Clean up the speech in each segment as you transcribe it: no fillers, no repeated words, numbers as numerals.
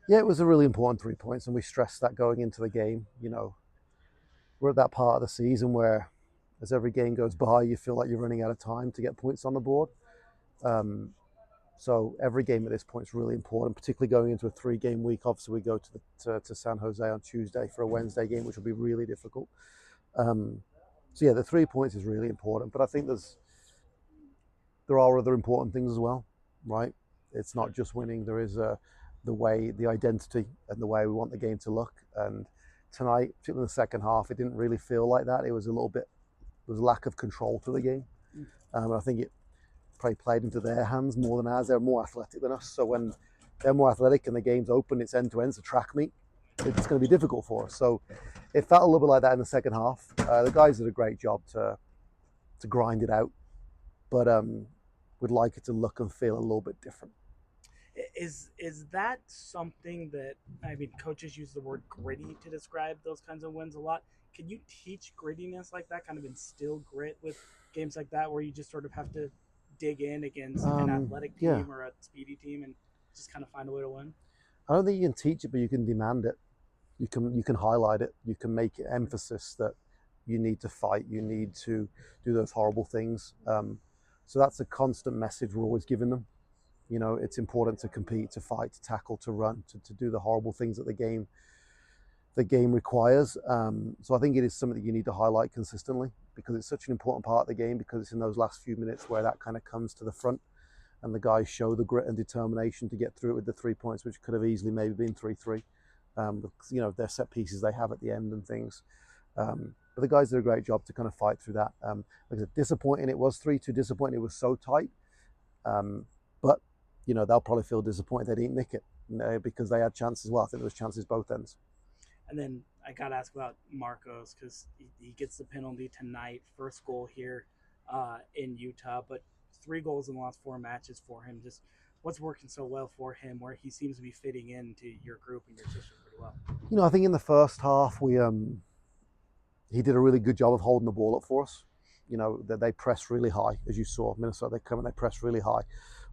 Yeah, it was a really important 3 points, and we stressed that going into the game. We're at that part of the season where, as every game goes by, you feel like you're running out of time to get points on the board. Um, so every game at this point is really important, particularly going into a 3-game week. Obviously, we go to San Jose on Tuesday for a Wednesday game, which will be really difficult. Um, so yeah, the 3 points is really important, but I think there are other important things as well, right? It's not just winning. There is the way, the identity, and the way we want the game to look. And tonight, particularly in the second half, it didn't really feel like that. It was a little bit, there was a lack of control to the game. And I think it probably played into their hands more than ours. They're more athletic than us. So when they're more athletic and the game's open, it's end to end, it's a track meet. It's going to be difficult for us. So it felt a little bit like that in the second half. The guys did a great job to grind it out, but would like it to look and feel a little bit different. Is that something that, I mean, coaches use the word gritty to describe those kinds of wins a lot? Can you teach grittiness like that, kind of instill grit with games like that, where you just sort of have to dig in against an athletic Yeah, team or a speedy team and just kind of find a way to win? I don't think you can teach it, but you can demand it. You can highlight it. You can make it emphasis that you need to fight. You need to do those horrible things. So that's a constant message we're always giving them. It's important to compete, to fight, to tackle, to run, to do the horrible things that the game requires. So I think it is something that you need to highlight consistently because it's such an important part of the game, because it's in those last few minutes where that kind of comes to the front and the guys show the grit and determination to get through it with the 3 points, which could have easily maybe been 3-3. Their set pieces they have at the end and things. But the guys did a great job to kind of fight through that. Like I said, disappointing it was 3-2, disappointing it was so tight. But they'll probably feel disappointed they didn't nick it, because they had chances as well. I think there was chances both ends. And then I got to ask about Marcos because he gets the penalty tonight, first goal here in Utah, but 3 goals in the last 4 matches for him. Just what's working so well for him, where he seems to be fitting into your group and your system pretty well. I think in the first half he did a really good job of holding the ball up for us. That they pressed really high, as you saw. Minnesota, they come and they pressed really high.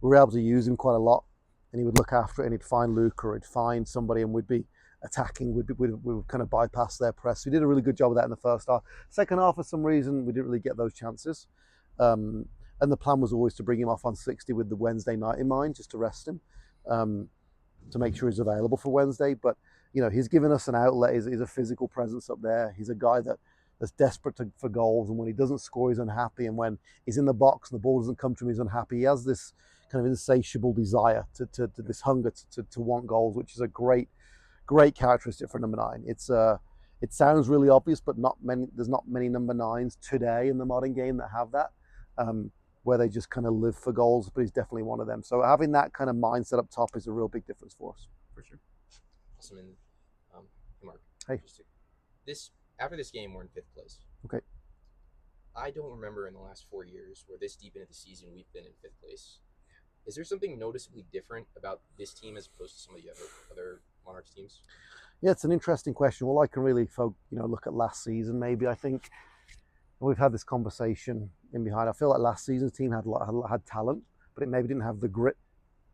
We were able to use him quite a lot, and he would look after it, and he'd find Luke or he'd find somebody, and we'd be attacking. We would kind of bypass their press. We did a really good job of that in the first half. Second half, for some reason, we didn't really get those chances. And the plan was always to bring him off on 60 with the Wednesday night in mind, just to rest him, to make sure he's available for Wednesday. But he's given us an outlet. He's a physical presence up there. He's a guy that's desperate for goals, and when he doesn't score, he's unhappy. And when he's in the box and the ball doesn't come to him, he's unhappy. He has this kind of insatiable desire to this hunger to want goals, which is a great characteristic for number 9. It sounds really obvious, but there's not many number 9s today in the modern game that have that, where they just kind of live for goals. But he's definitely one of them. So having that kind of mindset up top is a real big difference for us. For sure. Awesome. And hey, Mark, Hey. this after this game, we're in 5th place. Okay. I don't remember in the last 4 years where this deep into the season we've been in 5th place. Is there something noticeably different about this team as opposed to some of the other Monarchs teams? Yeah, it's an interesting question. Well, I can really look at last season. Maybe I think we've had this conversation in behind. I feel like last season's team had talent, but it maybe didn't have the grit,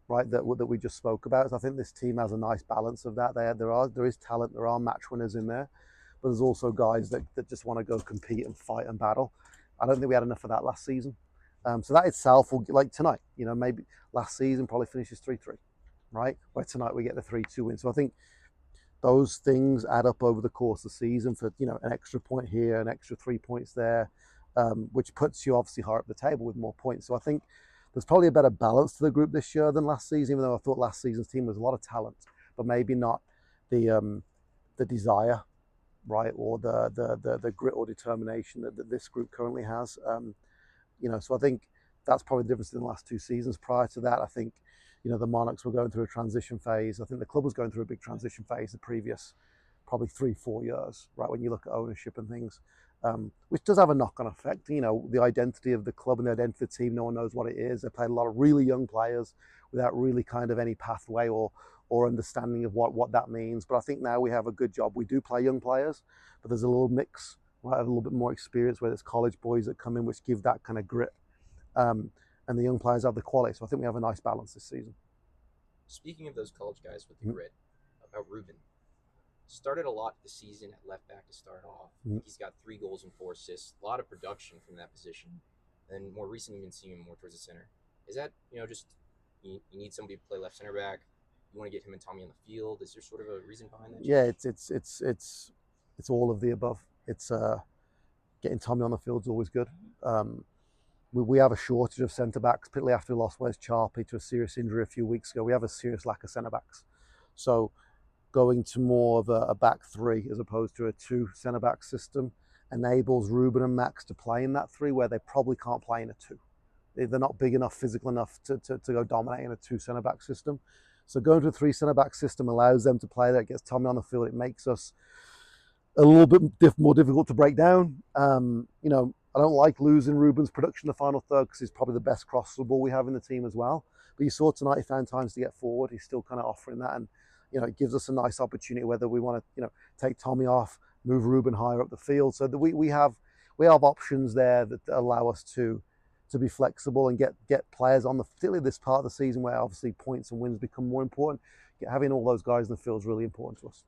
right? That we just spoke about. So I think this team has a nice balance of that. There is talent. There are match winners in there, but there's also guys that just want to go compete and fight and battle. I don't think we had enough of that last season. So that itself will, like tonight, maybe last season probably finishes 3-3, right? Where tonight we get the 3-2 win. So I think those things add up over the course of the season for, an extra point here, an extra 3 points there, which puts you obviously higher up the table with more points. So I think there's probably a better balance to the group this year than last season, even though I thought last season's team was a lot of talent, but maybe not the desire, right, or the grit or determination that this group currently has. So I think that's probably the difference in the last 2 seasons. Prior to that, I think, the Monarchs were going through a transition phase. I think the club was going through a big transition phase the previous probably 3-4 years, right, when you look at ownership and things, which does have a knock-on effect. The identity of the club and the identity of the team, no one knows what it is. They played a lot of really young players without really kind of any pathway or understanding of what that means. But I think now we have a good job. We do play young players, but there's a little mix, right, a little bit more experience, where there's college boys that come in, which give that kind of grit. And the young players have the quality. So I think we have a nice balance this season. Speaking of those college guys with the grit, about Ruben. Started a lot this season at left back to start off. Mhm. He's got 3 goals and 4 assists, a lot of production from that position. And more recently, we've been seeing him more towards the center. Is that, just you need somebody to play left center back? You want to get him and Tommy on the field? Is there sort of a reason behind that? Yeah, it's all of the above. It's getting Tommy on the field is always good. We have a shortage of centre backs, particularly after we lost Wes Charpey to a serious injury a few weeks ago. We have a serious lack of centre backs. So going to more of a back three as opposed to a 2 centre back system enables Ruben and Max to play in that 3 where they probably can't play in a 2. They're not big enough, physical enough to go dominate in a 2 centre back system. So going to a 3 centre back system allows them to play there. It gets Tommy on the field. It makes us a little bit more difficult to break down. I don't like losing Ruben's production in the final third because he's probably the best crossable ball we have in the team as well. But you saw tonight he found times to get forward. He's still kind of offering that, and it gives us a nice opportunity whether we want to take Tommy off, move Ruben higher up the field. So that we have options there that allow us to be flexible and get players on particularly this part of the season where obviously points and wins become more important. Having all those guys in the field is really important to us.